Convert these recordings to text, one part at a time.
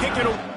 kick it away.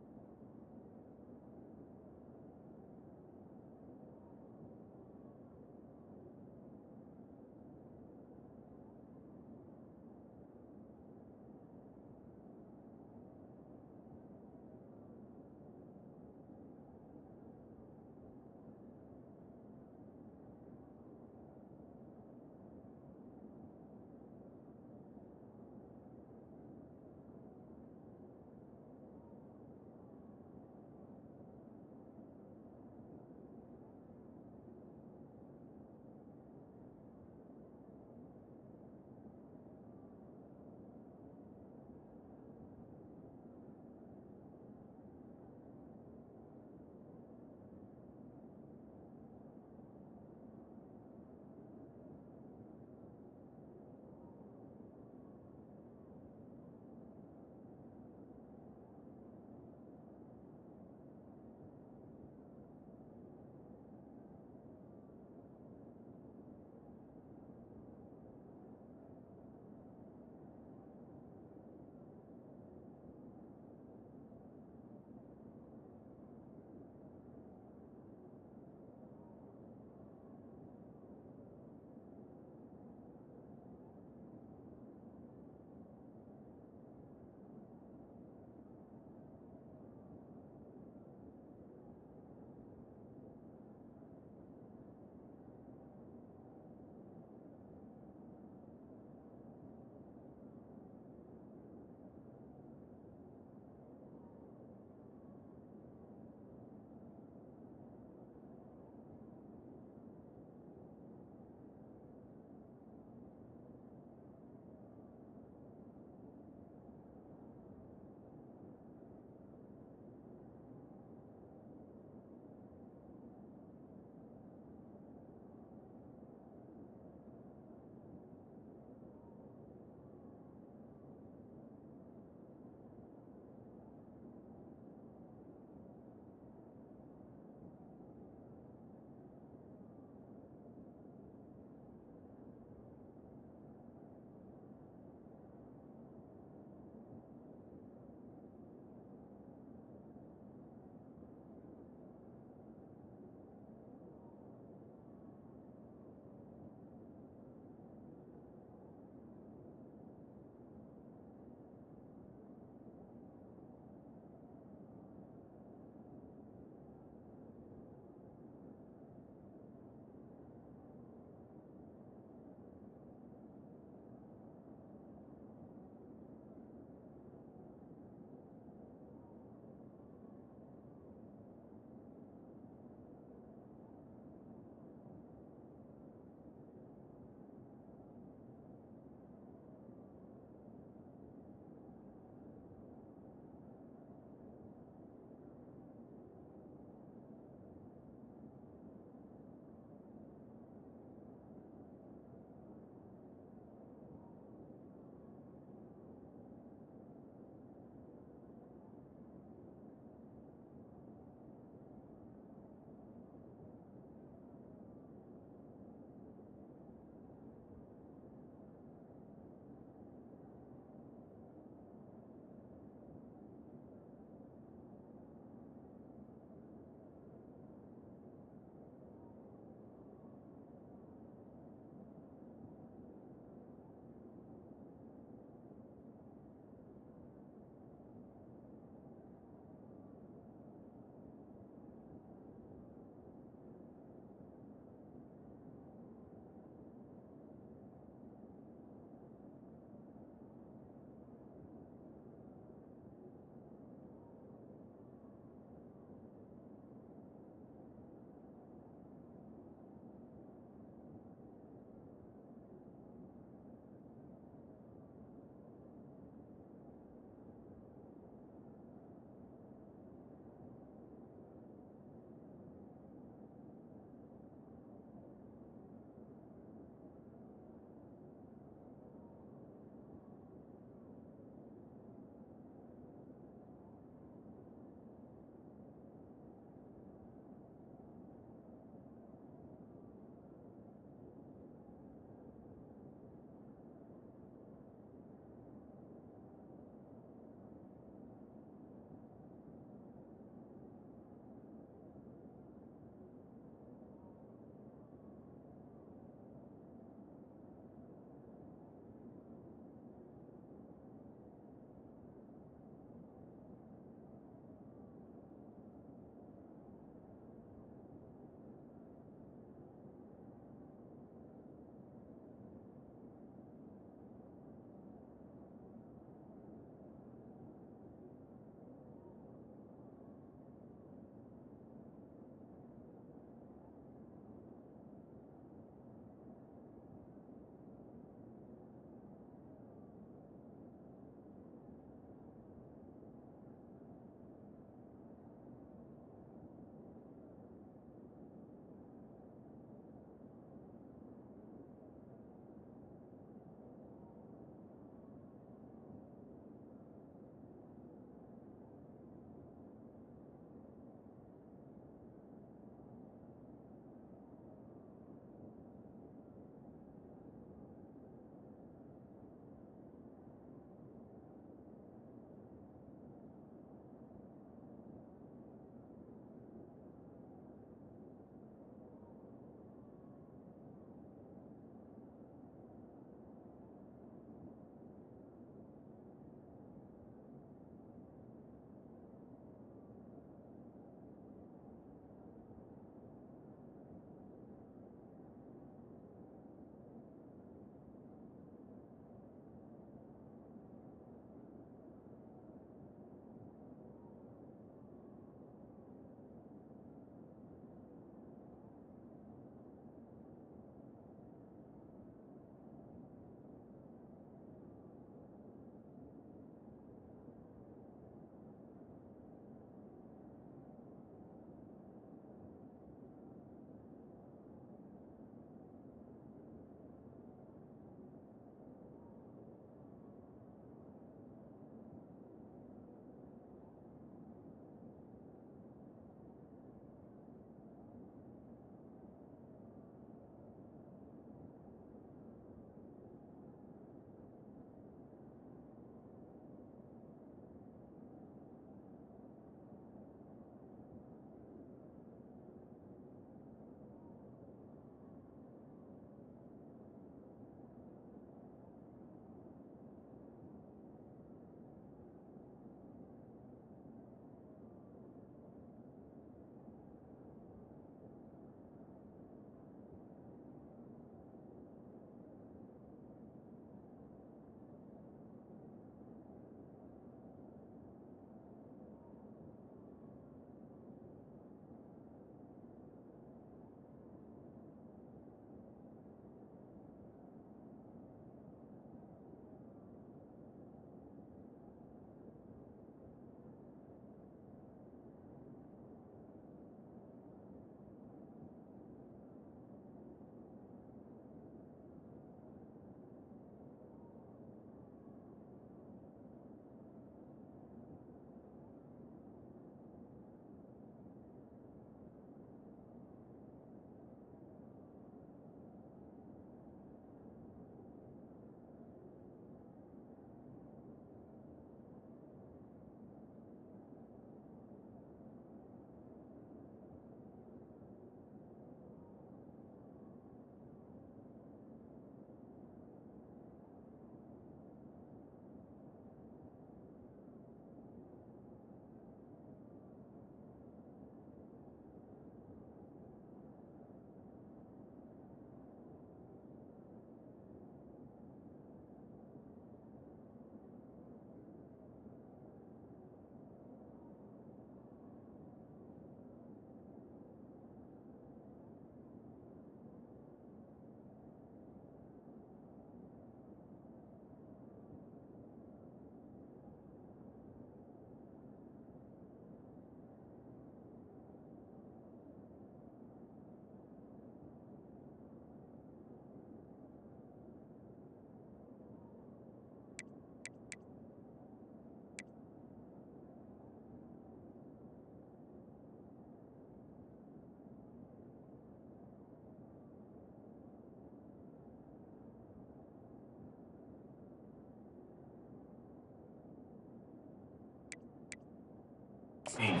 And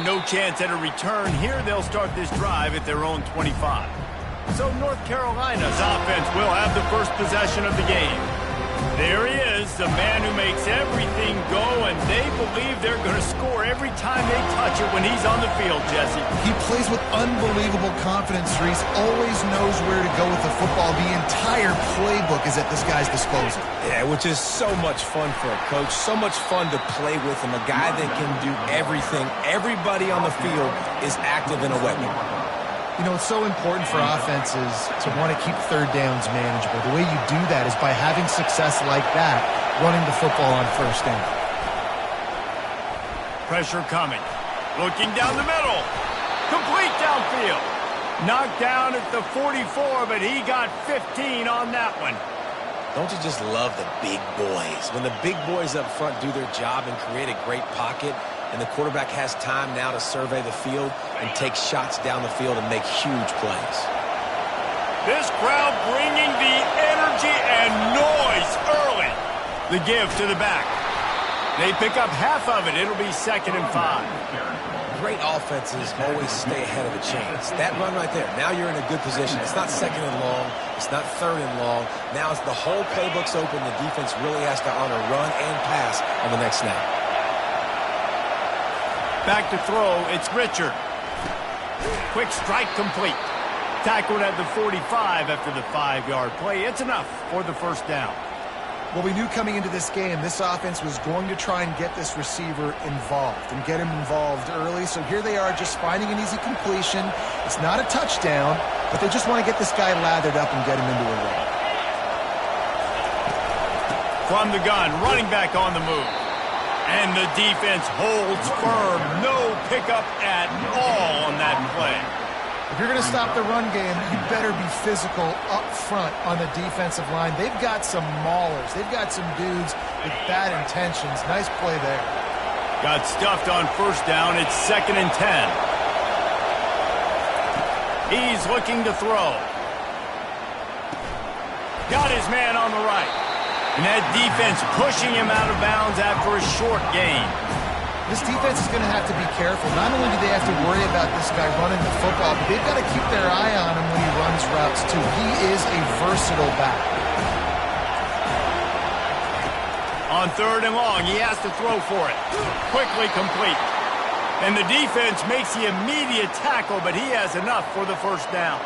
no chance at a return here. They'll start this drive at their own 25. So North Carolina's offense will have the first possession of the game. There he is, the man who makes everything go, and they believe they're going to score every time they touch it when he's on the field, Jesse. He plays with unbelievable confidence, Reese. Always knows where to go with the football. The entire playbook is at this guy's disposal. Yeah, which is so much fun for a coach, so much fun to play with him, a guy that can do everything. Everybody on the field is active in a weapon. You know, it's so important for offenses to want to keep third downs manageable. The way you do that is by having success like that, running the football on first down. Pressure coming. Looking down the middle. Complete downfield. Knocked down at the 44, but he got 15 on that one. Don't you just love the big boys? When the big boys up front do their job and create a great pocket, and the quarterback has time now to survey the field and take shots down the field and make huge plays. This crowd bringing the energy and noise early. The give to the back. They pick up half of it. It'll be 2nd and 5. Great offenses always stay ahead of the chains. That run right there, now you're in a good position. It's not 2nd and long. It's not 3rd and long. Now it's the whole playbook's open. The defense really has to honor run and pass on the next snap. Back to throw, it's Richard. Quick strike complete. Tackled at the 45 after the 5-yard play. It's enough for the first down. Well, we knew coming into this game, this offense was going to try and get this receiver involved and get him involved early. So here they are just finding an easy completion. It's not a touchdown, but they just want to get this guy lathered up and get him into a run. From the gun, running back on the move. And the defense holds firm. No pickup at all on that play. If you're going to stop the run game, you better be physical up front on the defensive line. They've got some maulers. They've got some dudes with bad intentions. Nice play there. Got stuffed on first down. It's 2nd and 10. He's looking to throw. Got his man on the right. And that defense pushing him out of bounds after a short gain. This defense is going to have to be careful. Not only do they have to worry about this guy running the football, but they've got to keep their eye on him when he runs routes, too. He is a versatile back. On 3rd and long, he has to throw for it. Quickly complete. And the defense makes the immediate tackle, but he has enough for the first down.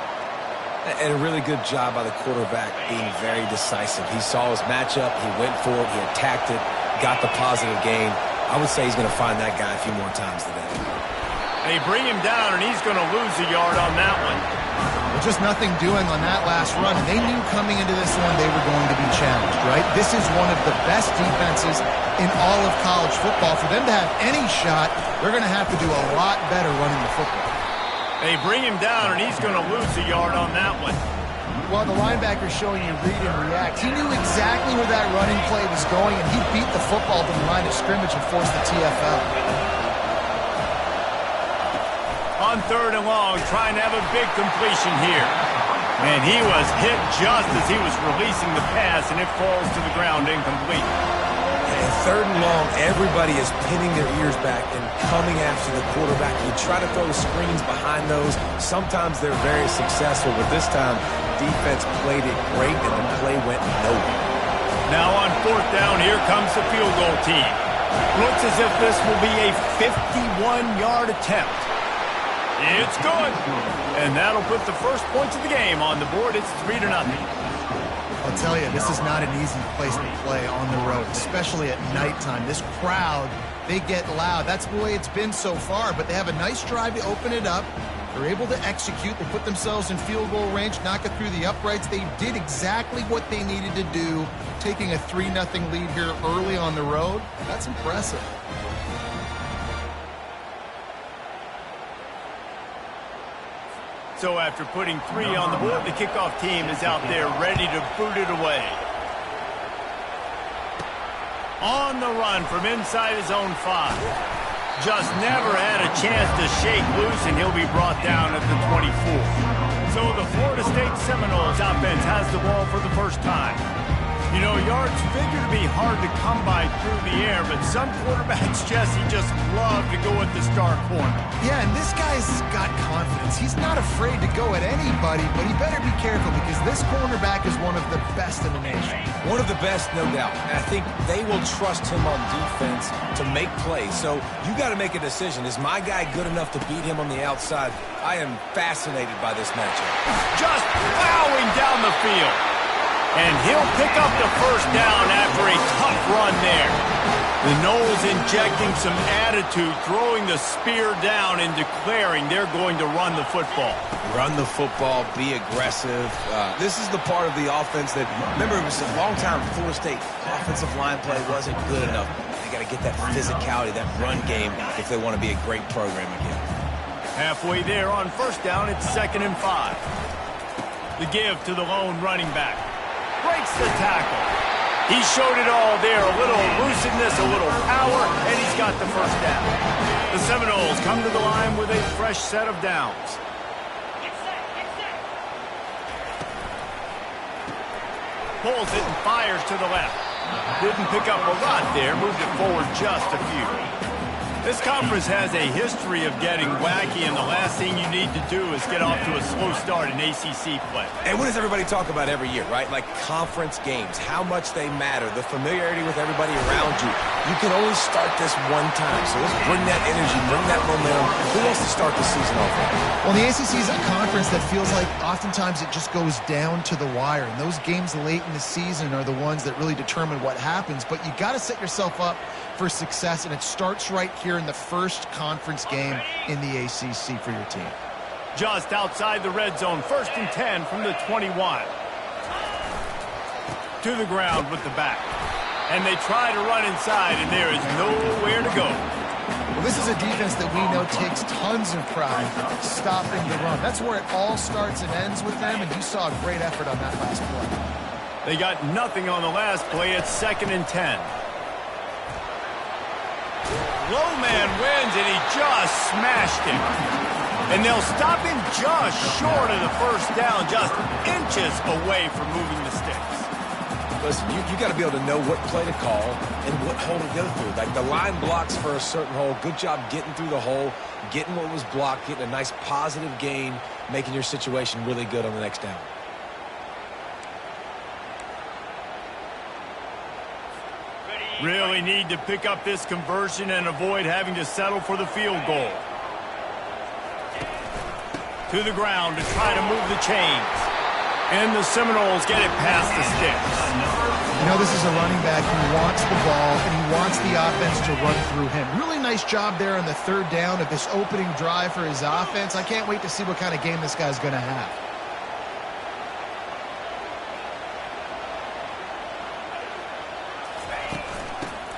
And a really good job by the quarterback being very decisive. He saw his matchup, he went for it, he attacked it, got the positive gain. I would say he's going to find that guy a few more times today. They bring him down, and he's going to lose a yard on that one. Well, just nothing doing on that last run. They knew coming into this one they were going to be challenged, right? This is one of the best defenses in all of college football. For them to have any shot, they're going to have to do a lot better running the football. They bring him down, and he's going to lose a yard on that one. Well, the linebacker's showing you read and react. He knew exactly where that running play was going, and he beat the football to the line of scrimmage and forced the TFL. On 3rd and long, trying to have a big completion here. And he was hit just as he was releasing the pass, and it falls to the ground incomplete. And 3rd and long, everybody is pinning their ears back and coming after the quarterback. You try to throw screens behind those. Sometimes they're very successful, but this time, defense played it great, and the play went nowhere. Now on 4th down, here comes the field goal team. Looks as if this will be a 51-yard attempt. It's good. And that'll put the first points of the game on the board. It's 3-0. I'll tell you, this is not an easy place to play on the road, especially at nighttime. This crowd, they get loud. That's the way it's been so far, but they have a nice drive to open it up. They're able to execute. They put themselves in field goal range, knock it through the uprights. They did exactly what they needed to do, taking a 3-0 lead here early on the road. That's impressive. So after putting 3 on the board, the kickoff team is out there ready to boot it away. On the run from inside his own 5. Just never had a chance to shake loose, and he'll be brought down at the 24. So the football for the first time. You know, yards figure to be hard to come by through the air, but some quarterbacks, Jesse, just love to go at the star corner. Yeah, and this guy's got confidence. He's not afraid to go at anybody, but he better be careful because this cornerback is one of the best in the nation. One of the best, no doubt. And I think they will trust him on defense to make plays. So you got to make a decision. Is my guy good enough to beat him on the outside? I am fascinated by this matchup. Just plowing down the field. And he'll pick up the first down after a tough run there. The Noles injecting some attitude, throwing the spear down and declaring they're going to run the football. Run the football, be aggressive. This is the part of the offense that, remember, it was a long time Florida State offensive line play wasn't good enough. They got to get that physicality, that run game, if they want to be a great program again. Halfway there on first down, it's 2nd and 5. The give to the lone running back. Breaks the tackle. He showed it all there. A little elusiveness, a little power, and he's got the first down. The Seminoles come to the line with a fresh set of downs. Pulls it and fires to the left. Didn't pick up a lot there. Moved it forward just a few. This conference has a history of getting wacky, and the last thing you need to do is get off to a slow start in ACC play. And what does everybody talk about every year, right? Like conference games, how much they matter, the familiarity with everybody around you. You can only start this one time, so let's bring that energy, bring that momentum. Who wants to start the season off with? Well, the ACC is a conference that feels like oftentimes it just goes down to the wire, and those games late in the season are the ones that really determine what happens. But you got to set yourself up for success, and it starts right here in the first conference game in the ACC for your team. Just outside the red zone, 1st and 10 from the 21. To the ground with the back. And they try to run inside, and there is nowhere to go. Well, this is a defense that we know takes tons of pride stopping the run. That's where it all starts and ends with them, and you saw a great effort on that last play. They got nothing on the last play. It's 2nd and 10. Low man wins, and he just smashed him. And they'll stop him just short of the first down, just inches away from moving the sticks. Listen, you got to be able to know what play to call and what hole to go through. Like the line blocks for a certain hole. Good job getting through the hole, getting what was blocked, getting a nice positive gain, making your situation really good on the next down. Really need to pick up this conversion and avoid having to settle for the field goal. To the ground to try to move the chains. And the Seminoles get it past the sticks. You know, this is a running back who wants the ball, and he wants the offense to run through him. Really nice job there on the 3rd down of this opening drive for his offense. I can't wait to see what kind of game this guy's going to have.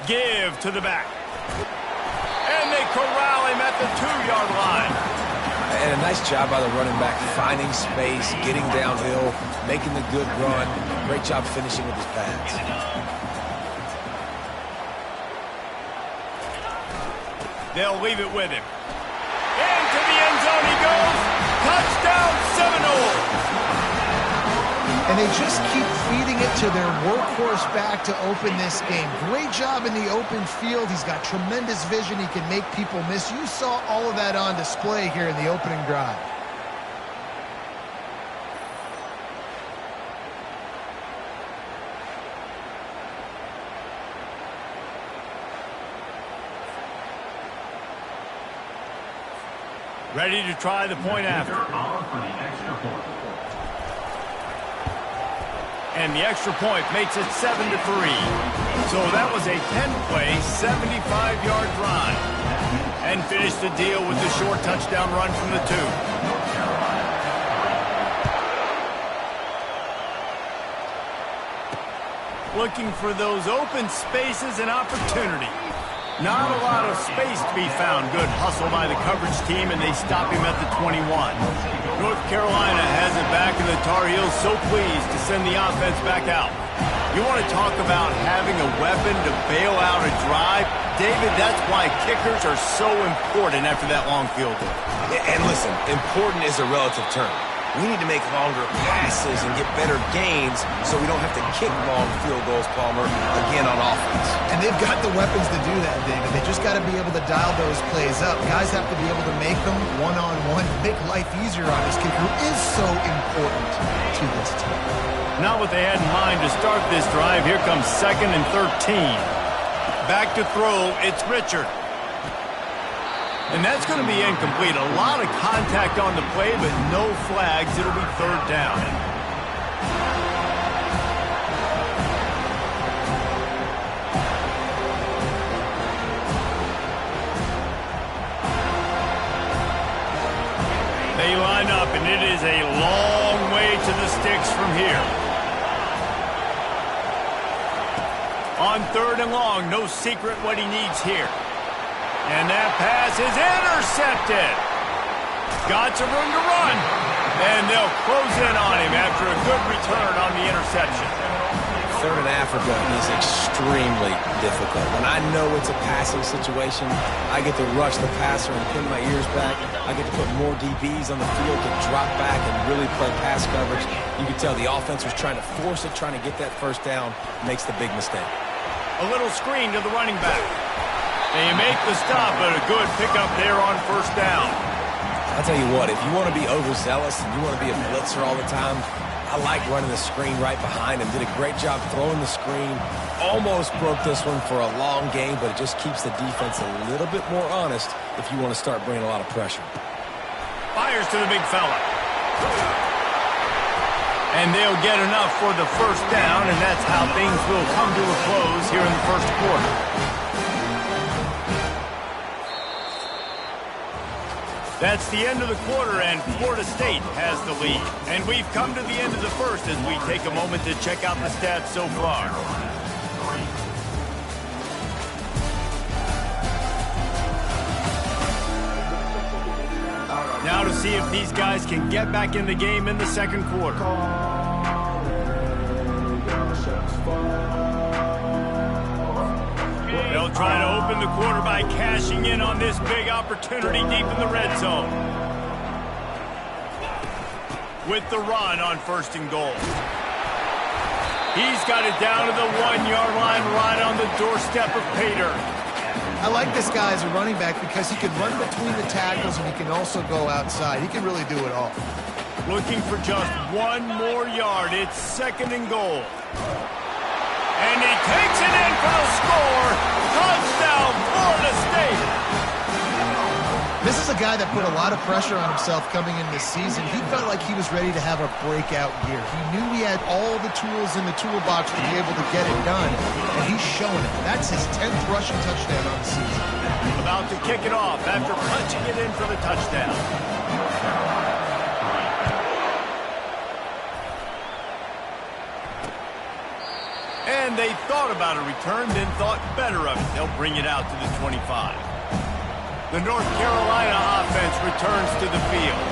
Give to the back. And they corral him at the 2-yard line. And a nice job by the running back, finding space, getting downhill, making the good run. Great job finishing with his pads. They'll leave it with him. Into the end zone he goes. Touchdown Seminoles. And they just keep feeding it to their workhorse back to open this game. Great job in the open field. He's got tremendous vision. He can make people miss. You saw all of that on display here in the opening drive. Ready to try the point after. And the extra point makes it 7-3. So that was a 10-play, 75-yard drive. And finished the deal with the short touchdown run from the 2. Looking for those open spaces and opportunity. Not a lot of space to be found. Good hustle by the coverage team, and they stop him at the 21. North Carolina has it back, and the Tar Heels so pleased to send the offense back out. You want to talk about having a weapon to bail out a drive? David, that's why kickers are so important after that long field goal. And listen, important is a relative term. We need to make longer passes and get better gains so we don't have to kick long field goals, Palmer, again on offense. And they've got the weapons to do that, David. They just got to be able to dial those plays up. Guys have to be able to make them one-on-one, make life easier on this kicker, who is so important to this team. Not what they had in mind to start this drive. Here comes 2nd and 13. Back to throw, it's Richard. And that's going to be incomplete. A lot of contact on the play, but no flags. It'll be 3rd down. They line up, and it is a long way to the sticks from here. On 3rd and long, no secret what he needs here. And that pass is intercepted. Got some room to run. And they'll close in on him after a good return on the interception. 3rd and Africa is extremely difficult. When I know it's a passing situation, I get to rush the passer and pin my ears back. I get to put more DBs on the field to drop back and really play pass coverage. You can tell the offense was trying to force it, trying to get that 1st down, makes the big mistake. A little screen to the running back. They make the stop, but a good pickup there on 1st down. I'll tell you what, if you want to be overzealous and you want to be a blitzer all the time, I like running the screen right behind him. Did a great job throwing the screen. Almost broke this one for a long game, but it just keeps the defense a little bit more honest if you want to start bringing a lot of pressure. Fires to the big fella. And they'll get enough for the 1st down, and that's how things will come to a close here in the 1st quarter. That's the end of the quarter, and Florida State has the lead. And we've come to the end of the 1st as we take a moment to check out the stats so far. Now to see if these guys can get back in the game in the 2nd quarter. They'll try to open the quarter by cashing in on this big opportunity deep in the red zone. With the run on 1st and goal. He's got it down to the 1-yard line right on the doorstep of Pater. I like this guy as a running back because he can run between the tackles and he can also go outside. He can really do it all. Looking for just 1 more yard. It's 2nd and goal. And he takes it in for the score. Touchdown, Florida State. This is a guy that put a lot of pressure on himself coming in this season. He felt like he was ready to have a breakout year. He knew he had all the tools in the toolbox to be able to get it done, and he's showing it. That's his 10th rushing touchdown on the season. About to kick it off after punching it in for the touchdown. And they thought about a return, then thought better of it. They'll bring it out to the 25. The North Carolina offense returns to the field.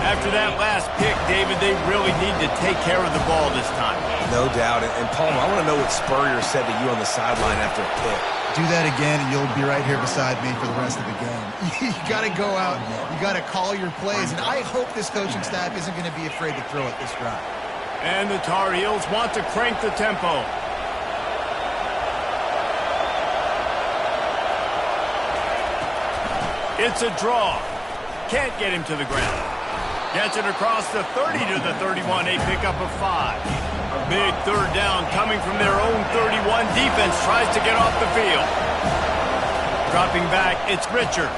After that last pick, David, they really need to take care of the ball this time. No doubt. And Palmer, I want to know what Spurrier said to you on the sideline after a pick. Do that again, and you'll be right here beside me for the rest of the game. You got to go out. You got to call your plays. And I hope this coaching staff isn't going to be afraid to throw it this drive. And the Tar Heels want to crank the tempo. It's a draw. Can't get him to the ground. Gets it across the 30 to the 31. A pickup of 5. Big 3rd down coming from their own 31. Defense tries to get off the field. Dropping back, it's Richard.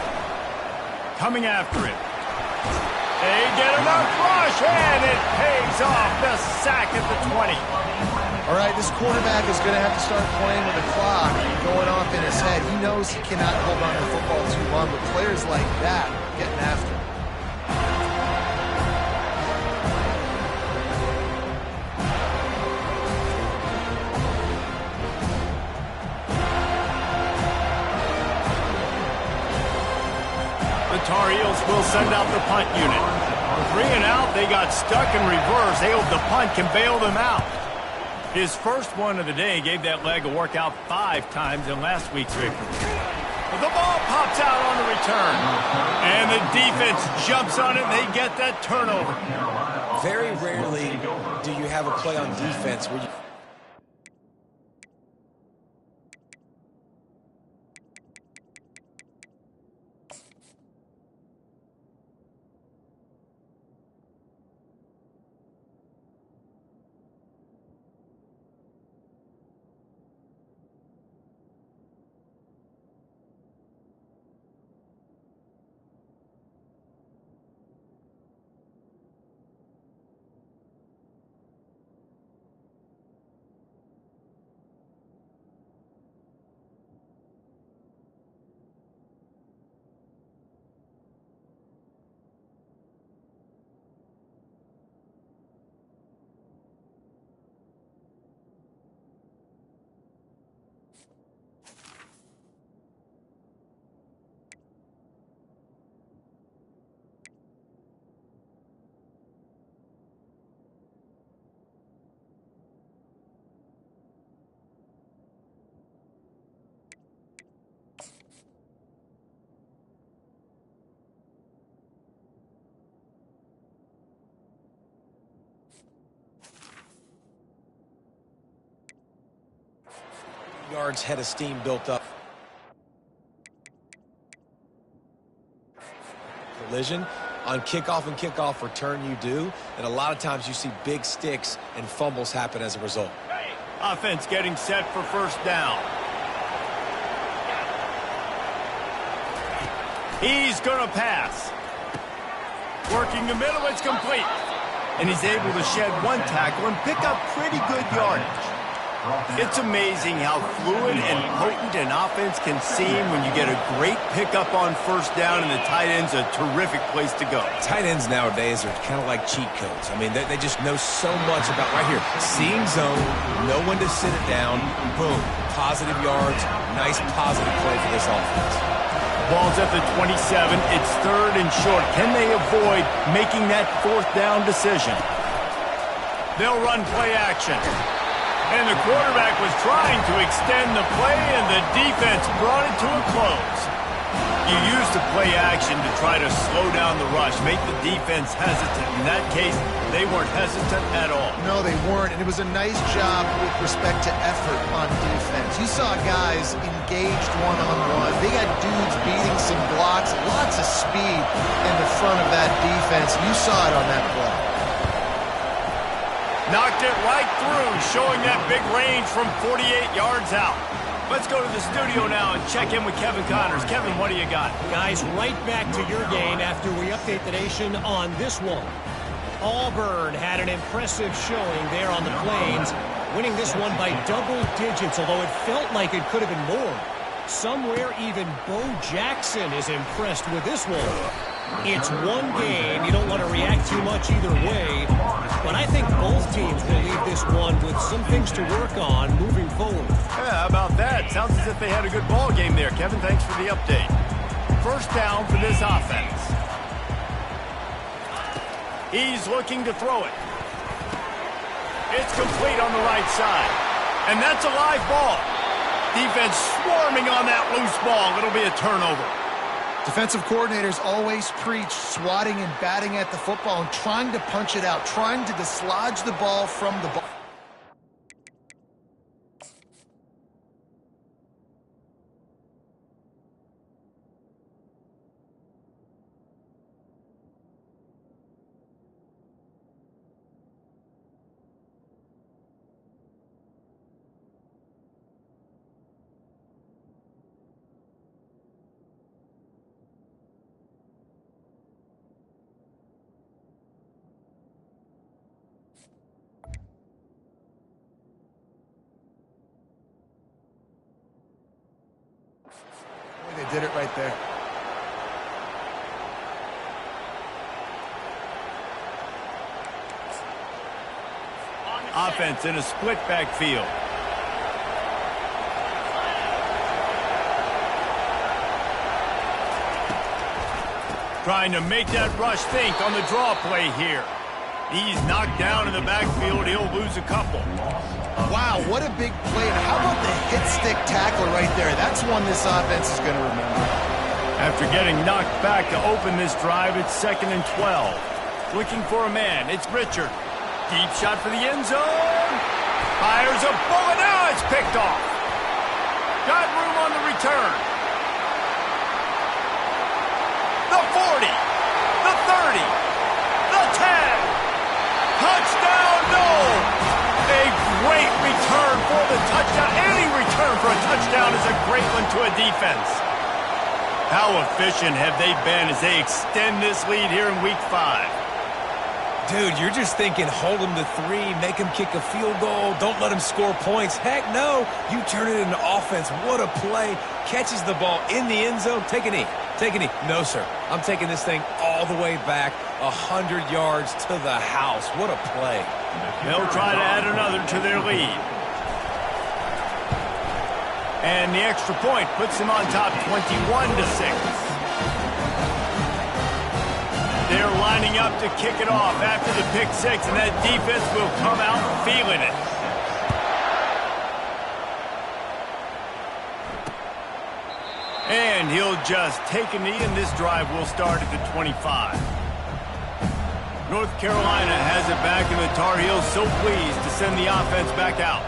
Coming after it. They get enough rush, and it pays off. The sack at the 20. All right, this quarterback is going to have to start playing with the clock going off in his head. He knows he cannot hold on to the football too long, but players like that getting after him. The Tar Heels will send out the punt unit. 3 and out, they got stuck in reverse. They hope the punt can bail them out. His first one of the day gave that leg a workout 5 times in last week's victory. The ball pops out on the return. And the defense jumps on it, and they get that turnover. Very rarely do you have a play on defense where you... Yards, head of steam built up. Collision on kickoff and kickoff return you do, and a lot of times you see big sticks and fumbles happen as a result. Offense getting set for first down. He's going to pass. Working the middle, it's complete. And he's able to shed one tackle and pick up pretty good yardage. It's amazing how fluid and potent an offense can seem when you get a great pickup on first down, and the tight end's a terrific place to go. Tight ends nowadays are kind of like cheat codes. I mean, they just know so much about right here. Seeing zone, know when to sit it down, boom, positive yards, nice positive play for this offense. Ball's at the 27. It's third and short. Can they avoid making that fourth down decision? They'll run play action. And the quarterback was trying to extend the play, and the defense brought it to a close. You use the play action to try to slow down the rush, make the defense hesitant. In that case, they weren't hesitant at all. No, they weren't, and it was a nice job with respect to effort on defense. You saw guys engaged one-on-one. They got dudes beating some blocks, lots of speed in the front of that defense. You saw it on that play. Knocked it right through, showing that big range from 48 yards out. Let's go to the studio now and check in with Kevin Connors. Kevin, what do you got? Guys, right back to your game after we update the nation on this one. Auburn had an impressive showing there on the Plains, winning this one by double digits, although it felt like it could have been more. Somewhere even Bo Jackson is impressed with this one. It's one game. You don't want to react too much either way. But I think both teams will leave this one with some things to work on moving forward. Yeah, how about that? Sounds as if they had a good ball game there. Kevin, thanks for the update. First down for this offense. He's looking to throw it. It's complete on the right side. And that's a live ball. Defense swarming on that loose ball. It'll be a turnover. Defensive coordinators always preach swatting and batting at the football and trying to punch it out, trying to dislodge the ball from the ball. They did it right there. Offense in a split backfield. Trying to make that rush think on the draw play here. He's knocked down in the backfield. He'll lose a couple. Wow, what a big play. And how about the hit stick tackle right there? That's one this offense is going to remember. After getting knocked back to open this drive, it's 2nd and 12. Looking for a man. It's Richard. Deep shot for the end zone. Fires a bullet. Now it's picked off. Got room on the return. The 40. The 30. The 10. Touchdown, no. A great return for the touchdown. Any return for a touchdown is a great one to a defense. How efficient have they been as they extend this lead here in Week 5? Dude, you're just thinking hold him to 3, make him kick a field goal, don't let him score points. Heck no, you turn it into offense. What a play. Catches the ball in the end zone. Take a knee. Take a knee. No, sir. I'm taking this thing all the way back 100 yards to the house. What a play. They'll try to add another to their lead. And the extra point puts them on top 21-6. They're lining up to kick it off after the pick 6, and that defense will come out feeling it. And he'll just take a knee, and this drive will start at the 25. North Carolina has it back, and the Tar Heels so pleased to send the offense back out.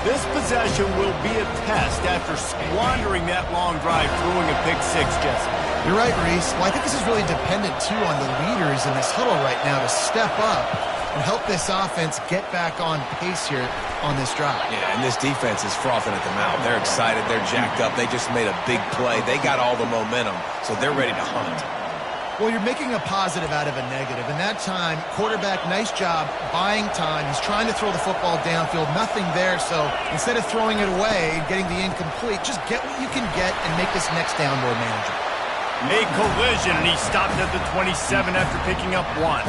This possession will be a test after squandering that long drive, throwing a pick 6, Jesse. You're right, Reese. Well, I think this is really dependent, too, on the leaders in this huddle right now to step up and help this offense get back on pace here on this drive. Yeah, and this defense is frothing at the mouth. They're excited. They're jacked up. They just made a big play. They got all the momentum, so they're ready to hunt. Well, you're making a positive out of a negative. And that time, quarterback, nice job buying time. He's trying to throw the football downfield. Nothing there, so instead of throwing it away and getting the incomplete, just get what you can get and make this next down more manageable. A collision, and he stopped at the 27 after picking up 1.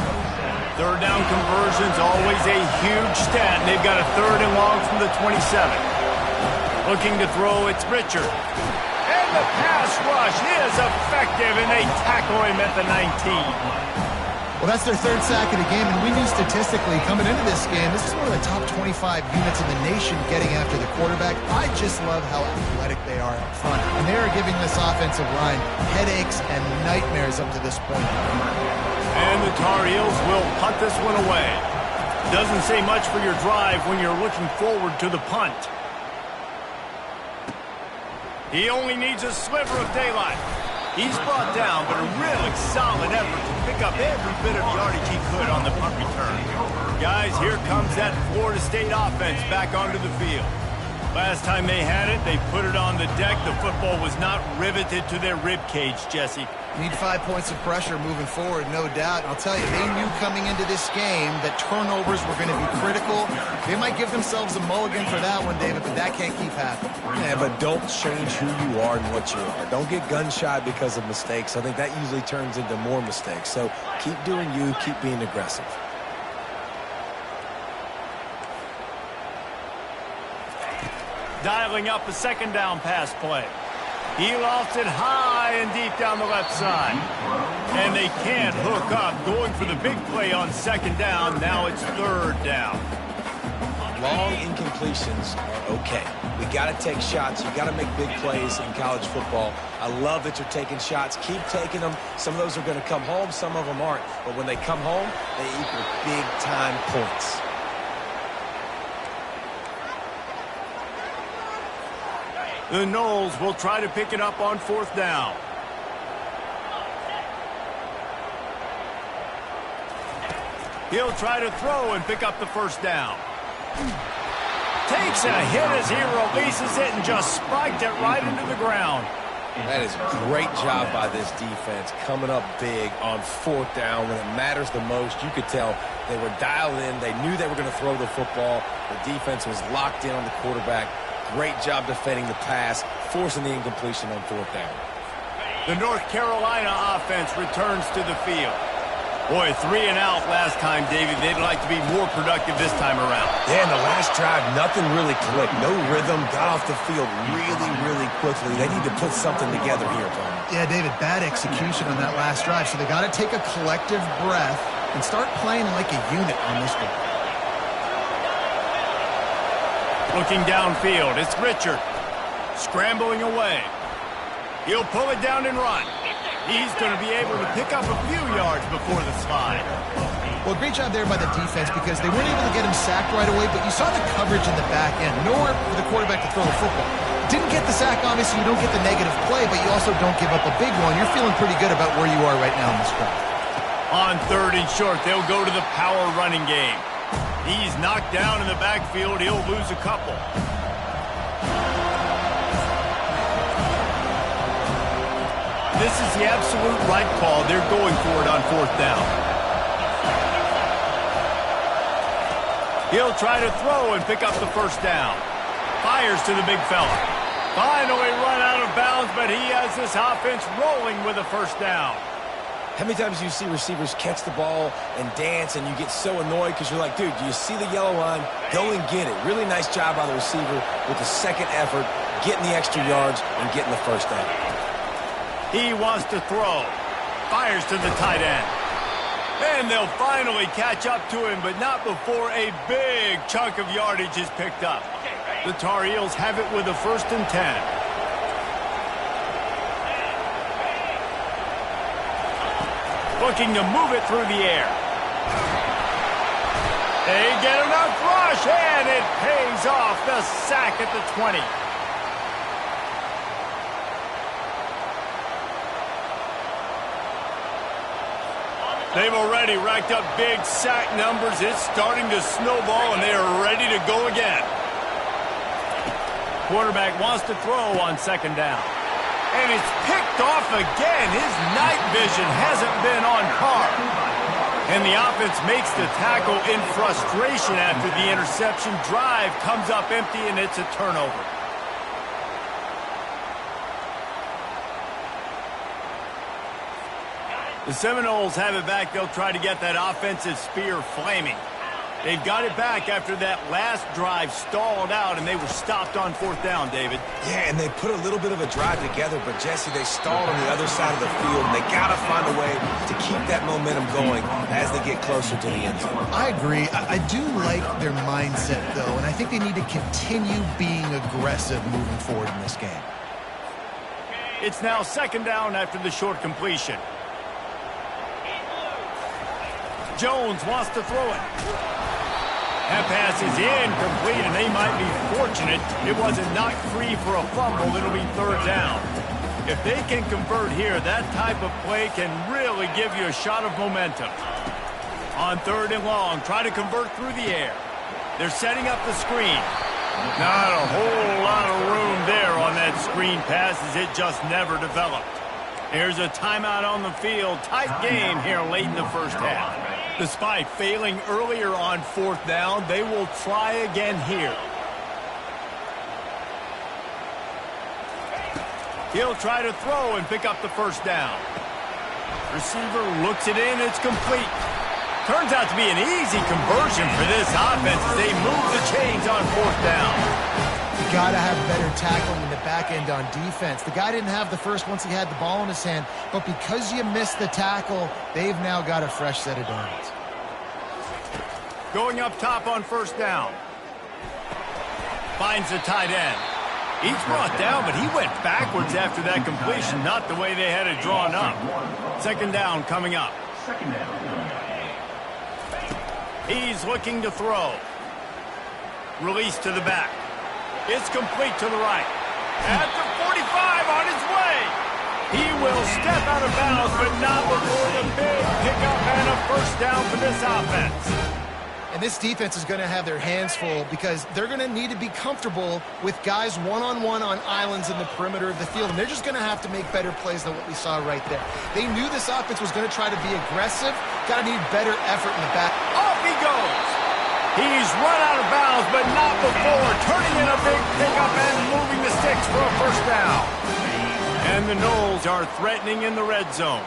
Third down conversion's always a huge stat. They've got a 3rd and long from the 27. Looking to throw, it's Richard. And the pass rush is effective, and they tackle him at the 19. Well, that's their 3rd sack of the game, and we knew statistically coming into this game, this is one of the top 25 units in the nation getting after the quarterback. I just love how athletic they are up front, and they are giving this offensive line headaches and nightmares up to this point. And the Tar Heels will punt this one away. Doesn't say much for your drive when you're looking forward to the punt. He only needs a sliver of daylight. He's brought down, but a really solid effort to pick up every bit of yardage he could on the punt return. Guys, here comes that Florida State offense back onto the field. Last time they had it, they put it on the deck. The football was not riveted to their rib cage, Jesse. Need 5 points of pressure moving forward, no doubt. And I'll tell you, they knew coming into this game that turnovers were going to be critical. They might give themselves a mulligan for that one, David, but that can't keep happening. Yeah, but don't change who you are and what you are. Don't get gun-shy because of mistakes. I think that usually turns into more mistakes. So keep doing you, keep being aggressive. Dialing up a 2nd down pass play. He lost it high and deep down the left side. And they can't hook up. Going for the big play on 2nd down. Now it's 3rd down. Long incompletions are okay. We got to take shots. You got to make big plays in college football. I love that you're taking shots. Keep taking them. Some of those are going to come home. Some of them aren't. But when they come home, they equal big-time points. The Noles will try to pick it up on 4th down. He'll try to throw and pick up the 1st down. Takes a hit as he releases it and just spiked it right into the ground. That is a great job by this defense, coming up big on 4th down when it matters the most. You could tell they were dialed in. They knew they were going to throw the football. The defense was locked in on the quarterback. Great job defending the pass, forcing the incompletion on 4th down. The North Carolina offense returns to the field. Boy, 3 and out last time, David. They'd like to be more productive this time around. Yeah, in the last drive, nothing really clicked. No rhythm, got off the field really, really quickly. They need to put something together here, Brian. Yeah, David, bad execution on that last drive. So they got to take a collective breath and start playing like a unit on this one. Looking downfield, it's Richard. Scrambling away. He'll pull it down and run. He's going to be able to pick up a few yards before the slide. Well, great job there by the defense because they weren't able to get him sacked right away, but you saw the coverage in the back end. Nowhere for the quarterback to throw the football. Didn't get the sack, obviously. You don't get the negative play, but you also don't give up a big one. You're feeling pretty good about where you are right now in this drive. On 3rd and short, they'll go to the power running game. He's knocked down in the backfield. He'll lose a couple. This is the absolute right call. They're going for it on 4th down. He'll try to throw and pick up the 1st down. Fires to the big fella. Finally run out of bounds, but he has this offense rolling with a 1st down. How many times do you see receivers catch the ball and dance and you get so annoyed because you're like, dude, do you see the yellow line? Go and get it. Really nice job by the receiver with the 2nd effort, getting the extra yards and getting the 1st down. He wants to throw. Fires to the tight end. And they'll finally catch up to him, but not before a big chunk of yardage is picked up. The Tar Heels have it with a 1st and 10. Looking to move it through the air. They get enough rush, and it pays off. The sack at the 20. They've already racked up big sack numbers. It's starting to snowball, and they are ready to go again. Quarterback wants to throw on 2nd down. And it's picked off again. His night vision hasn't been on par. And the offense makes the tackle in frustration after the interception. Drive comes up empty, and it's a turnover. The Seminoles have it back. They'll try to get that offensive spear flaming. They've got it back after that last drive stalled out, and they were stopped on 4th down, David. Yeah, and they put a little bit of a drive together, but, Jesse, they stalled on the other side of the field, and they got to find a way to keep that momentum going as they get closer to the end zone. I agree. I do like their mindset, though, and I think they need to continue being aggressive moving forward in this game. It's now 2nd down after the short completion. Jones wants to throw it. That pass is incomplete, and they might be fortunate it wasn't knocked free for a fumble. It'll be 3rd down. If they can convert here, that type of play can really give you a shot of momentum. On 3rd and long, try to convert through the air. They're setting up the screen. Not a whole lot of room there on that screen pass as it just never developed. Here's a timeout on the field. Tight game here late in the 1st half. Despite failing earlier on 4th down, they will try again here. He'll try to throw and pick up the 1st down. Receiver looks it in. It's complete. Turns out to be an easy conversion for this offense as they move the chains on 4th down. You got to have better tackling in the back end on defense. The guy didn't have the first once he had the ball in his hand, but because you missed the tackle, they've now got a fresh set of downs. Going up top on 1st down. Finds the tight end. He's brought down, but he went backwards after that completion, not the way they had it drawn up. 2nd down coming up. He's looking to throw. Release to the back. It's complete to the right. At the 45 on his way. He will step out of bounds, but not before the big pickup and a 1st down for this offense. And this defense is going to have their hands full because they're going to need to be comfortable with guys one-on-one on islands in the perimeter of the field. And they're just going to have to make better plays than what we saw right there. They knew this offense was going to try to be aggressive. Got to need better effort in the back. Off he goes. He's run out of bounds, but not before turning in a big pickup and moving the sticks for a 1st down. And the Noles are threatening in the red zone.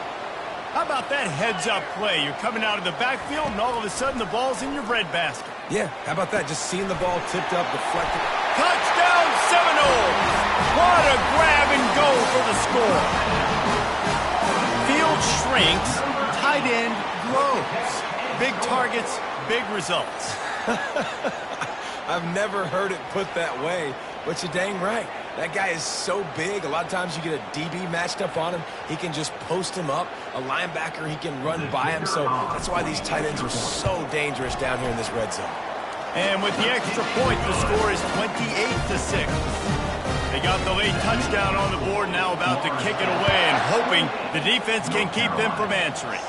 How about that heads-up play? You're coming out of the backfield, and all of a sudden the ball's in your breadbasket. Yeah, how about that? Just seeing the ball tipped up, deflected. Touchdown, Seminoles! What a grab and go for the score. Field shrinks, tight end grows. Big targets, big results. I've never heard it put that way, but you're dang right. That guy is so big. A lot of times you get a DB matched up on him. He can just post him up. A linebacker, he can run by him. So that's why these tight ends are so dangerous down here in this red zone. And with the extra point, the score is 28-6. They got the late touchdown on the board, now about to kick it away and hoping the defense can keep them from answering.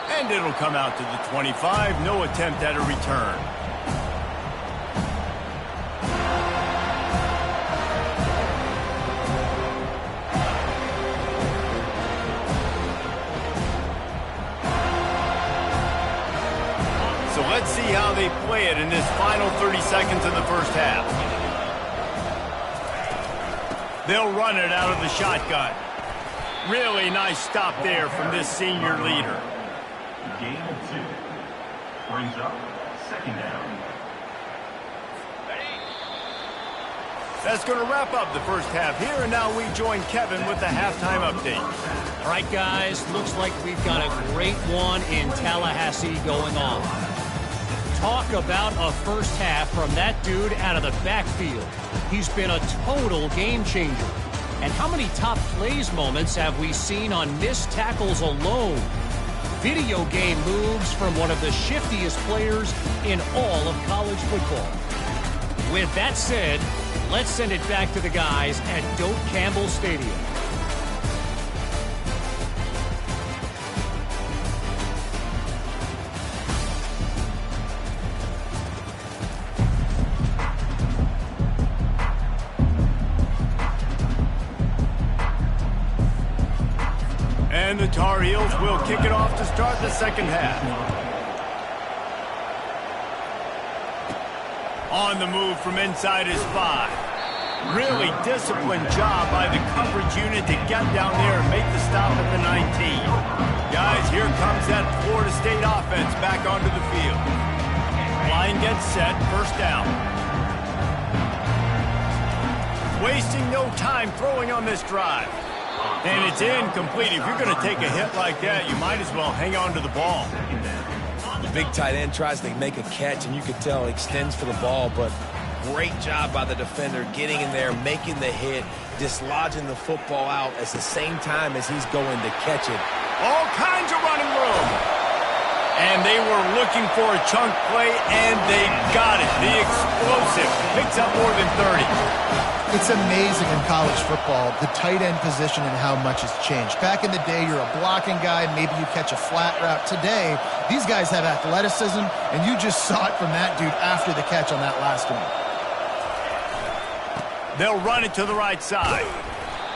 And it'll come out to the 25. No attempt at a return. So let's see how they play it in this final 30 seconds of the first half. They'll run it out of the shotgun. Really nice stop there from this senior leader. Gain of 2. Brings up second down. That's going to wrap up the first half here, and now we join Kevin with the halftime update. All right, guys, looks like we've got a great one in Tallahassee going on. Talk about a first half from that dude out of the backfield. He's been a total game changer. And how many top plays moments have we seen on missed tackles alone? Video game moves from one of the shiftiest players in all of college football. With that said, let's send it back to the guys at Doak Campbell Stadium. And the Tar Heels will kick it off to start the second half. On the move from inside his 5. Really disciplined job by the coverage unit to get down there and make the stop at the 19. Guys, here comes that Florida State offense back onto the field. Line gets set, first down. Wasting no time throwing on this drive. And it's incomplete. If you're going to take a hit like that, you might as well hang on to the ball. The big tight end tries to make a catch, and you could tell he extends for the ball, but great job by the defender getting in there, making the hit, dislodging the football out at the same time as he's going to catch it. All kinds of running room. And they were looking for a chunk play, and they got it. The explosive picks up more than 30. It's amazing in college football, the tight end position and how much has changed. Back in the day, you're a blocking guy, maybe you catch a flat route. Today, these guys have athleticism, and you just saw it from that dude after the catch on that last one. They'll run it to the right side.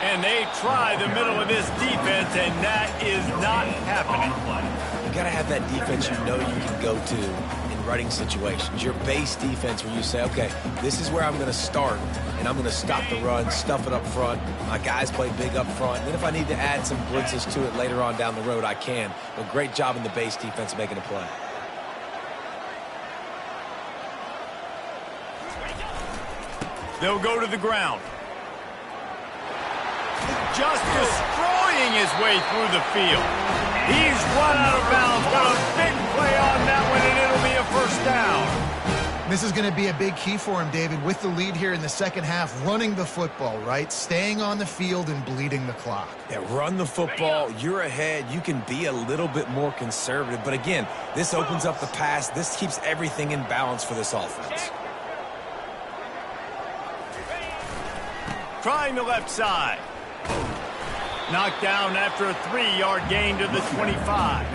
And they try the middle of this defense, and that is not happening. You got to have that defense you know you can go to in running situations. Your base defense where you say, okay, this is where I'm going to start, and I'm going to stop the run, stuff it up front. My guys play big up front. And then if I need to add some blitzes to it later on down the road, I can. But great job in the base defense making a play. They'll go to the ground. Just destroying his way through the field. He's run out of bounds, but a big play on that one, and it'll be a first down. This is going to be a big key for him, David, with the lead here in the second half, running the football, right? Staying on the field and bleeding the clock. Yeah, run the football. You're ahead. You can be a little bit more conservative. But again, this opens up the pass. This keeps everything in balance for this offense. Trying the left side. Knocked down after a 3-yard gain to the 25.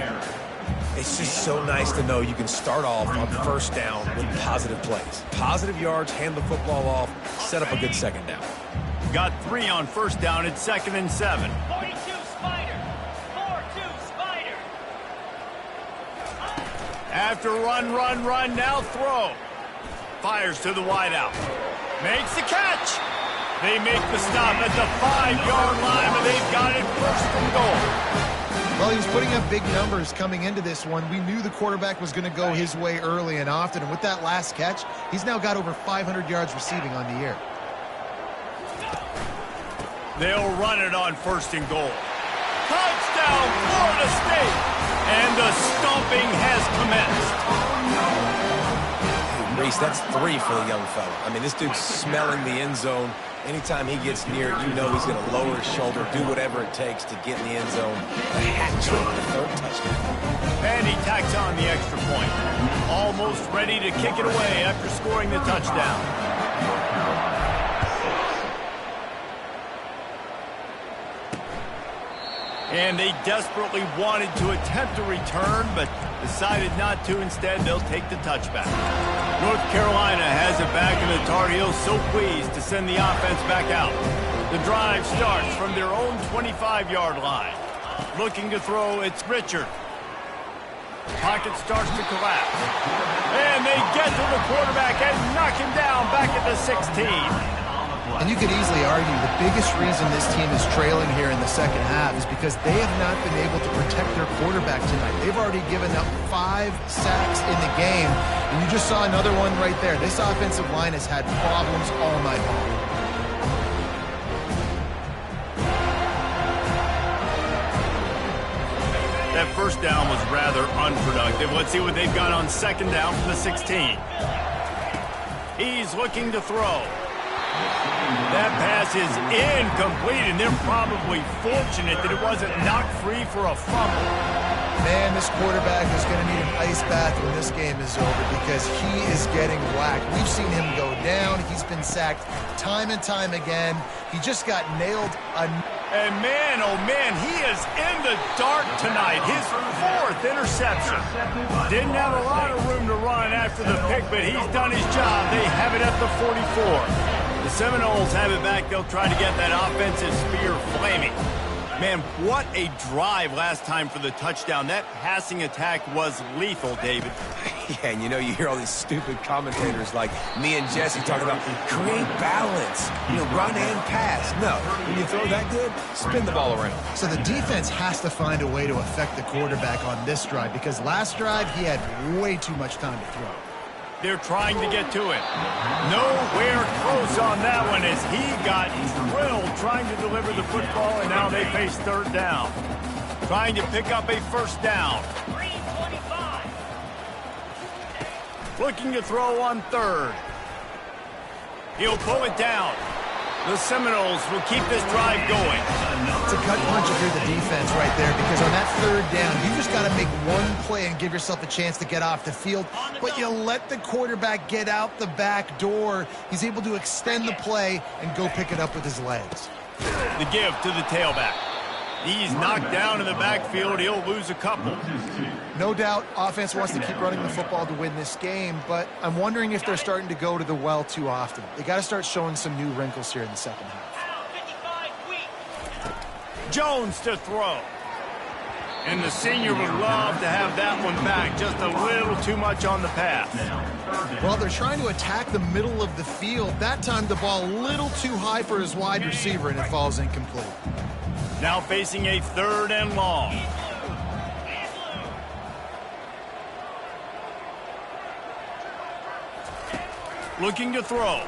It's just so nice to know you can start off on first down with positive plays. Positive yards, hand the football off, set up a good second down. Got 3 on first down at 2nd and 7. 42 Spider. 4-2 Spider. After run, now throw. Fires to the wideout. Makes the catch. They make the stop at the 5-yard line, but they've got it first and goal. Well, he was putting up big numbers coming into this one. We knew the quarterback was going to go his way early and often, and with that last catch, he's now got over 500 yards receiving on the year. They'll run it on 1st and goal. Touchdown, Florida State! And the stomping has commenced. Reese, that's 3 for the young fella. I mean, this dude's smelling the end zone. Anytime he gets near it, you know he's going to lower his shoulder, do whatever it takes to get in the end zone. A hat trick, the 3rd touchdown. And he tacks on the extra point. Almost ready to kick it away after scoring the touchdown. And they desperately wanted to attempt a return, but decided not to. Instead, they'll take the touchback. North Carolina has it back, and the Tar Heels so pleased to send the offense back out. The drive starts from their own 25-yard line. Looking to throw, it's Richard. Pocket starts to collapse. And they get to the quarterback and knock him down back at the 16. And you could easily argue the biggest reason this team is trailing here in the second half is because they have not been able to protect their quarterback tonight. They've already given up 5 sacks in the game, and you just saw another one right there. This offensive line has had problems all night long. That first down was rather unproductive. Let's see what they've got on second down from the 16. He's looking to throw. That pass is incomplete, and they're probably fortunate that it wasn't knocked free for a fumble. Man, this quarterback is going to need an ice bath when this game is over because he is getting whacked. We've seen him go down. He's been sacked time and time again. He just got nailed. And man, oh man, he is in the dark tonight. His 4th interception. Didn't have a lot of room to run after the pick, but he's done his job. They have it at the 44. The Seminoles have it back. They'll try to get that offensive spear flaming. Man, what a drive last time for the touchdown. That passing attack was lethal, David. Yeah, and you know, you hear all these stupid commentators like me and Jesse talking about create balance, run and pass. No, when you throw that good, spin the ball around. So the defense has to find a way to affect the quarterback on this drive because last drive he had way too much time to throw. They're trying to get to it. Nowhere close on that one as he got drilled trying to deliver the football, and now they face 3rd down. Trying to pick up a 1st down. 325. Looking to throw on 3rd. He'll pull it down. The Seminoles will keep this drive going. It's a gut punch if you're the defense right there because on that 3rd down, you just got to make one play and give yourself a chance to get off the field. But you let the quarterback get out the back door. He's able to extend the play and go pick it up with his legs. The give to the tailback. He's knocked down in the backfield. He'll lose a couple. No doubt offense wants to keep running the football to win this game, but I'm wondering if they're starting to go to the well too often. They got to start showing some new wrinkles here in the second half. Jones to throw. And the senior would love to have that one back. Just a little too much on the pass. Well, they're trying to attack the middle of the field. That time the ball a little too high for his wide receiver, and it falls incomplete. Now facing a 3rd and long. Looking to throw.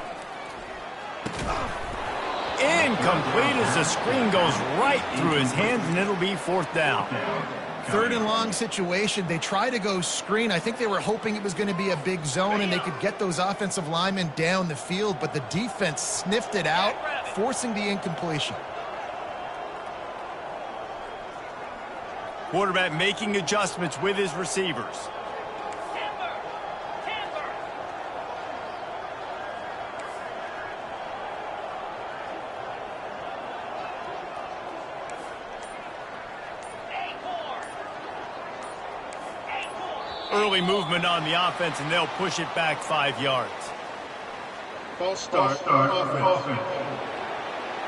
Incomplete as the screen goes right through his hands, and it'll be 4th down. 3rd and long situation. They try to go screen. I think they were hoping it was going to be a big zone and they could get those offensive linemen down the field, but the defense sniffed it out, forcing the incompletion. Quarterback making adjustments with his receivers. Early movement on the offense, and they'll push it back 5 yards. False start offense.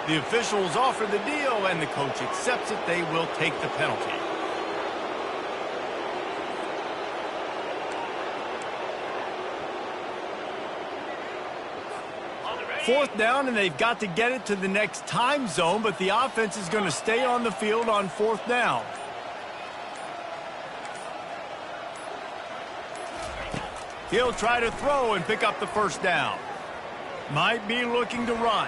The officials offer the deal, and the coach accepts it. They will take the penalty. Fourth down, and they've got to get it to the next time zone, but the offense is going to stay on the field on 4th down. He'll try to throw and pick up the 1st down. Might be looking to run.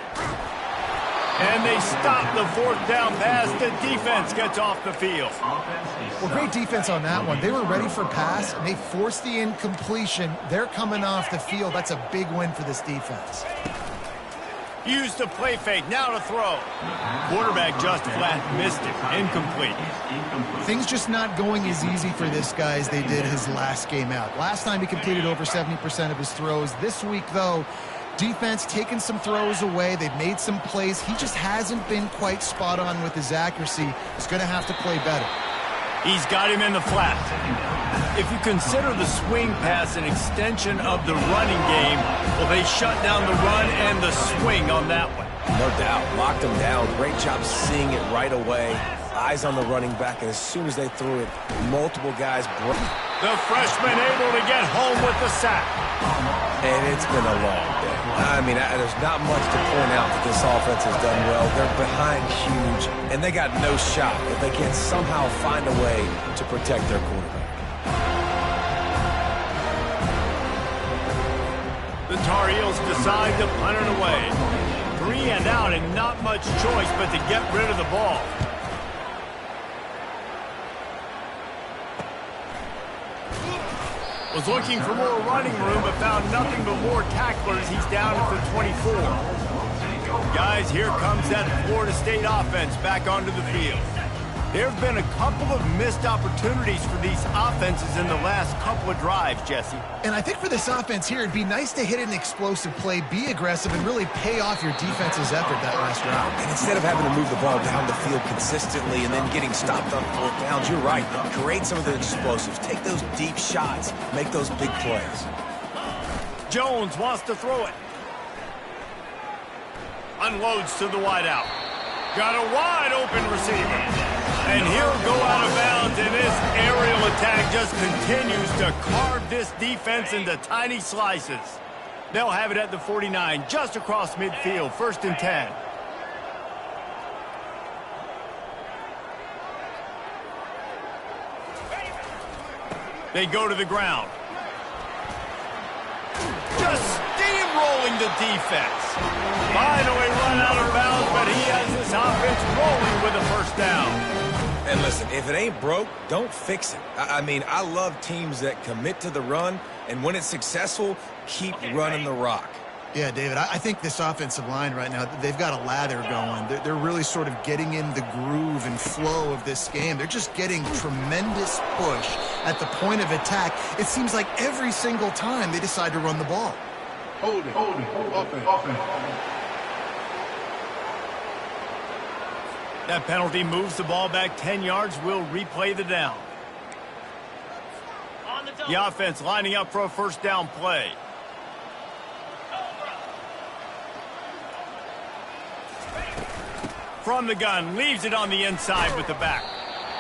And they stop the fourth down pass. The defense gets off the field. Well, great defense on that one. They were ready for pass, and they forced the incompletion. They're coming off the field. That's a big win for this defense. Use the play fake. Now to throw. Quarterback just flat missed it. Incomplete. Things just not going as easy for this guy as they did his last game out. Last time he completed over 70% of his throws. This week, though, defense taking some throws away. They've made some plays. He just hasn't been quite spot on with his accuracy. He's going to have to play better. He's got him in the flat. If you consider the swing pass an extension of the running game, well, they shut down the run and the swing on that one. No doubt. Locked him down. Great job seeing it right away. Eyes on the running back, and as soon as they threw it, multiple guys broke. The freshman able to get home with the sack. And it's been a long day. I mean, there's not much to point out that this offense has done well. They're behind huge, and they got no shot if they can't somehow find a way to protect their quarterback. The Tar Heels decide to punt it away. 3 and out, and not much choice but to get rid of the ball. Was looking for more running room, but found nothing but more tacklers. He's down at the 24. Guys, here comes that Florida State offense back onto the field. There have been a couple of missed opportunities for these offenses in the last couple of drives, Jesse. And I think for this offense here, it'd be nice to hit an explosive play, be aggressive, and really pay off your defense's effort that last round. And instead of having to move the ball down the field consistently and then getting stopped on fourth downs, you're right. Create some of the explosives. Take those deep shots. Make those big plays. Jones wants to throw it. Unloads to the wideout. Got a wide open receiver. And he'll go out of bounds, and this aerial attack just continues to carve this defense into tiny slices. They'll have it at the 49, just across midfield, 1st and 10. They go to the ground. Just steamrolling the defense. Finally run out of bounds, but he has this offense rolling with a 1st down. And listen, if it ain't broke, don't fix it. I mean, I love teams that commit to the run, and when it's successful, keep running the rock. Yeah, David, I think this offensive line right now, they've got a lather going. They're really sort of getting in the groove and flow of this game. They're just getting tremendous push at the point of attack. It seems like every single time they decide to run the ball. Hold it. Offense. That penalty moves the ball back 10 yards. We'll replay the down. The offense lining up for a 1st down play. From the gun, leaves it on the inside with the back.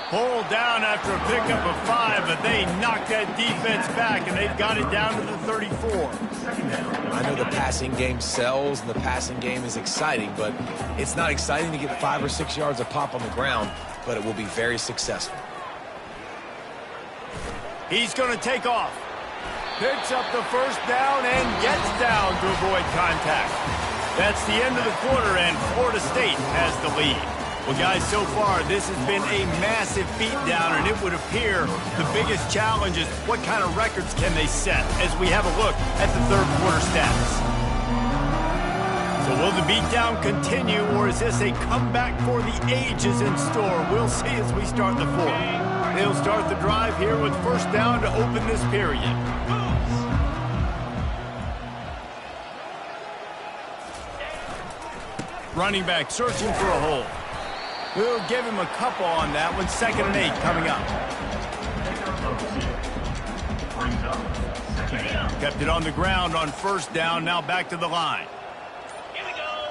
Pulled down after a pickup of 5, but they knocked that defense back, and they've got it down to the 34. I know the passing game sells, and the passing game is exciting, but it's not exciting to get 5 or 6 yards of pop on the ground, but it will be very successful. He's going to take off. Picks up the 1st down and gets down to avoid contact. That's the end of the quarter, and Florida State has the lead. Well, guys, so far, this has been a massive beatdown, and it would appear the biggest challenge is what kind of records can they set as we have a look at the 3rd quarter stats. So will the beatdown continue, or is this a comeback for the ages in store? We'll see as we start the 4th. They'll start the drive here with 1st down to open this period. Running back searching for a hole. We'll give him a couple on that one. 2nd and 8 coming up. Kept it on the ground on 1st down. Now back to the line. Here we go.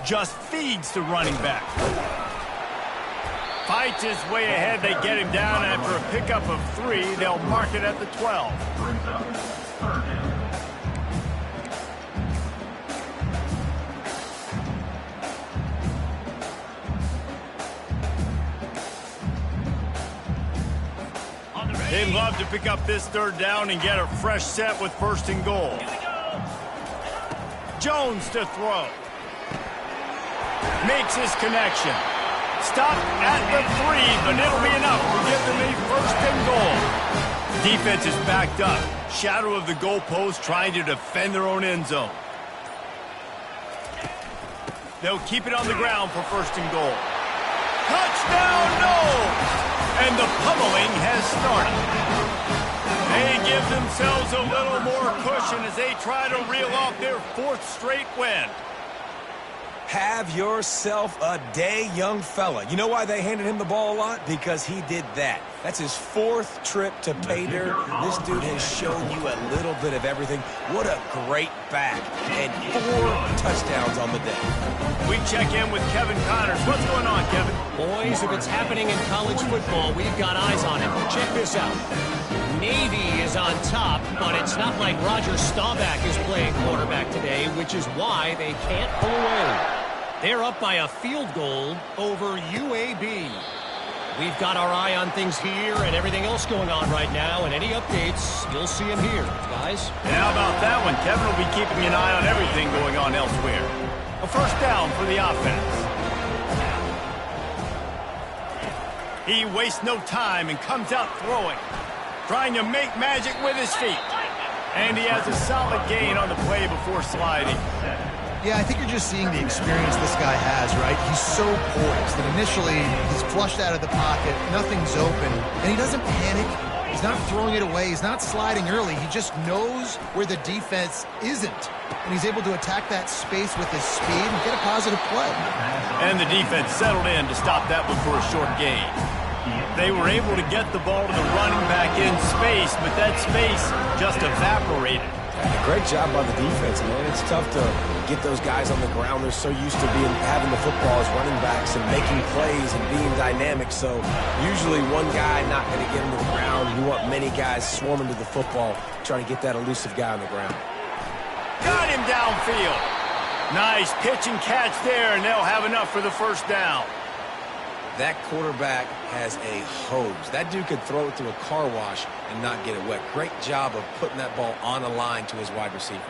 Just feeds the running back. Fights his way ahead. They get him down after a pickup of 3. They'll mark it at the 12. They'd love to pick up this 3rd down and get a fresh set with 1st and goal. Jones to throw. Makes his connection. Stopped at the 3, but it'll be enough to give them a first and goal. Defense is backed up. Shadow of the goalpost, trying to defend their own end zone. They'll keep it on the ground for first and goal. Touchdown, no! And the pummeling has started. They give themselves a little more cushion as they try to reel off their 4th straight win. Have yourself a day, young fella. You know why they handed him the ball a lot? Because he did that. That's his 4th trip to pay dirt. This dude has shown you a little bit of everything. What a great back. And 4 touchdowns on the day. We check in with Kevin Connors. What's going on, Kevin? Boys, if it's happening in college football, we've got eyes on it. Check this out. Navy is on top, but it's not like Roger Staubach is playing quarterback today, which is why they can't pull away. They're up by a field goal over UAB. We've got our eye on things here and everything else going on right now, and any updates, you'll see them here, guys. And how about that one? Kevin will be keeping an eye on everything going on elsewhere. A first down for the offense. He wastes no time and comes out throwing, trying to make magic with his feet. And he has a solid gain on the play before sliding. Yeah, I think you're just seeing the experience this guy has, right? He's so poised that initially he's flushed out of the pocket, nothing's open, and he doesn't panic. He's not throwing it away. He's not sliding early. He just knows where the defense isn't, and he's able to attack that space with his speed and get a positive play. And the defense settled in to stop that one for a short gain. They were able to get the ball to the running back in space, but that space just evaporated. Great job by the defense, man. It's tough to get those guys on the ground. They're so used to having the football as running backs and making plays and being dynamic. So usually one guy not going to get into the ground. You want many guys swarming to the football, trying to get that elusive guy on the ground. Got him downfield. Nice pitch and catch there, and they'll have enough for the first down. That quarterback has a hose. That dude could throw it through a car wash and not get it wet. Great job of putting that ball on a line to his wide receiver.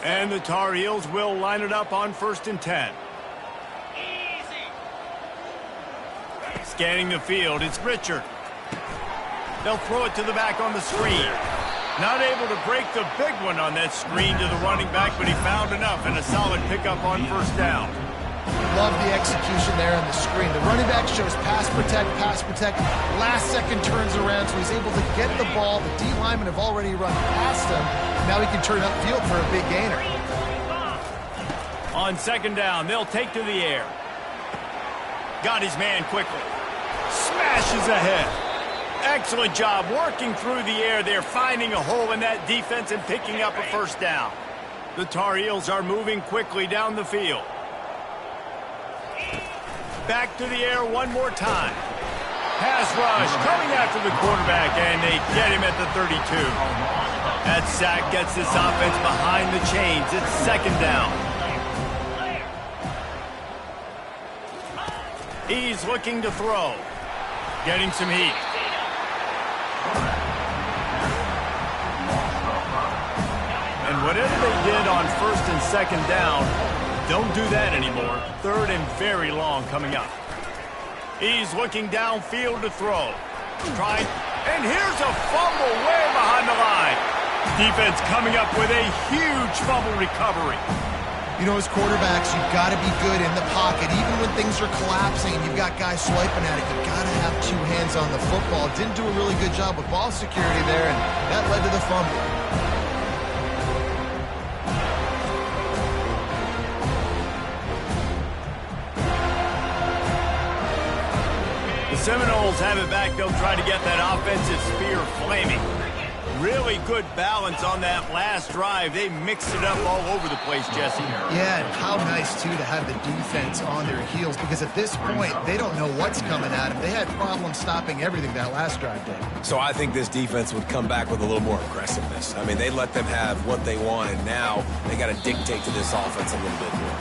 And the Tar Heels will line it up on 1st and 10. Scanning the field, it's Richard. They'll throw it to the back on the screen. Not able to break the big one on that screen to the running back, but he found enough and a solid pickup on first down. Love the execution there on the screen. The running back shows pass protect, last second turns around, so he's able to get the ball. The D linemen have already run past him. Now he can turn upfield for a big gainer. On 2nd down, they'll take to the air. Got his man quickly. Smashes ahead. Excellent job working through the air there, finding a hole in that defense and picking up a first down. The Tar Heels are moving quickly down the field. Back to the air one more time. Pass rush coming after the quarterback, and they get him at the 32. That sack gets this offense behind the chains. It's 2nd down. He's looking to throw. Getting some heat. And whatever they did on 1st and 2nd down, don't do that anymore. 3rd and very long coming up. He's looking downfield to throw. Trying, and here's a fumble way behind the line. Defense coming up with a huge fumble recovery. You know, as quarterbacks, you've got to be good in the pocket. Even when things are collapsing and you've got guys swiping at it, you've got to have 2 hands on the football. Didn't do a really good job with ball security there, and that led to the fumble. The Seminoles have it back. They'll try to get that offensive spear flaming. Really good balance on that last drive. They mixed it up all over the place, Jesse. Yeah, and how nice, too, to have the defense on their heels, because at this point, they don't know what's coming at them. They had problems stopping everything that last drive did. So I think this defense would come back with a little more aggressiveness. I mean, they let them have what they want, and now they got to dictate to this offense a little bit more.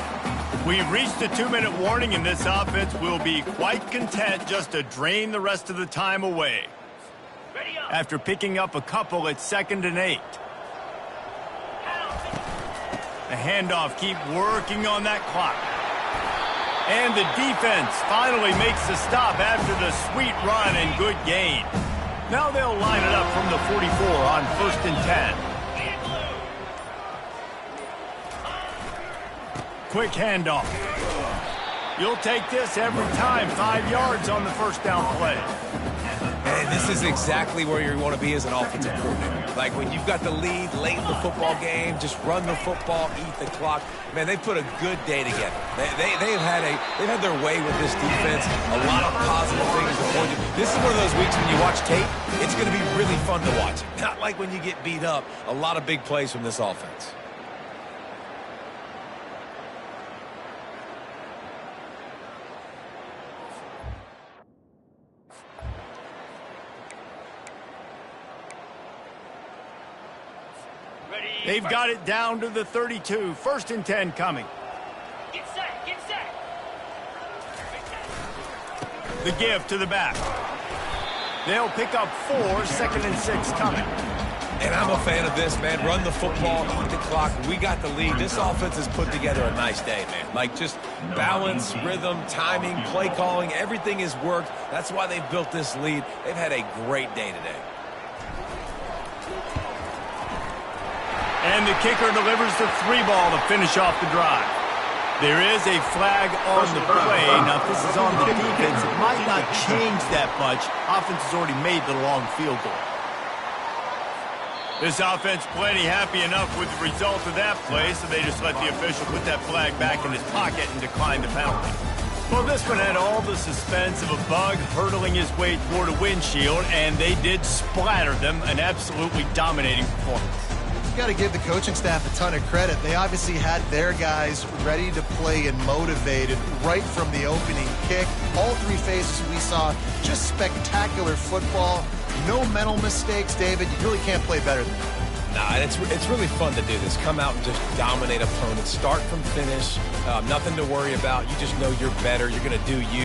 We've reached the 2-minute warning, and this offense will be quite content just to drain the rest of the time away. After picking up a couple at 2nd and 8. The handoff, keep working on that clock. And the defense finally makes the stop after the sweet run and good gain. Now they'll line it up from the 44 on 1st and 10. Quick handoff. You'll take this every time. 5 yards on the first down play. And this is exactly where you want to be as an offensive coordinator. Like when you've got the lead late in the football game, just run the football, eat the clock. Man, they put a good day together. They've had their way with this defense. A lot of positive things to point to. This is one of those weeks when you watch tape, it's going to be really fun to watch. Not like when you get beat up. A lot of big plays from this offense. They've got it down to the 32. 1st and 10 coming. Get set, get set. The give to the back. They'll pick up 4. 2nd and 6 coming. And I'm a fan of this, man. Run the football, eat the clock. We got the lead. This offense has put together a nice day, man. Like just balance, rhythm, timing, play calling, everything has worked. That's why they've built this lead. They've had a great day today. And the kicker delivers the 3 ball to finish off the drive. There is a flag on the play. Now, if this is on the defense, it might not change that much. Offense has already made the long field goal. This offense plenty happy enough with the result of that play, so they just let the official put that flag back in his pocket and decline the penalty. Well, this one had all the suspense of a bug hurtling his way toward a windshield, and they did splatter them. An absolutely dominating performance. You got to give the coaching staff a ton of credit. They obviously had their guys ready to play and motivated right from the opening kick. All 3 phases we saw, just spectacular football. No mental mistakes, David. You really can't play better than that. Nah, and it's really fun to do this. Come out and just dominate opponents. Start from finish. Nothing to worry about. You just know you're better. You're going to do you.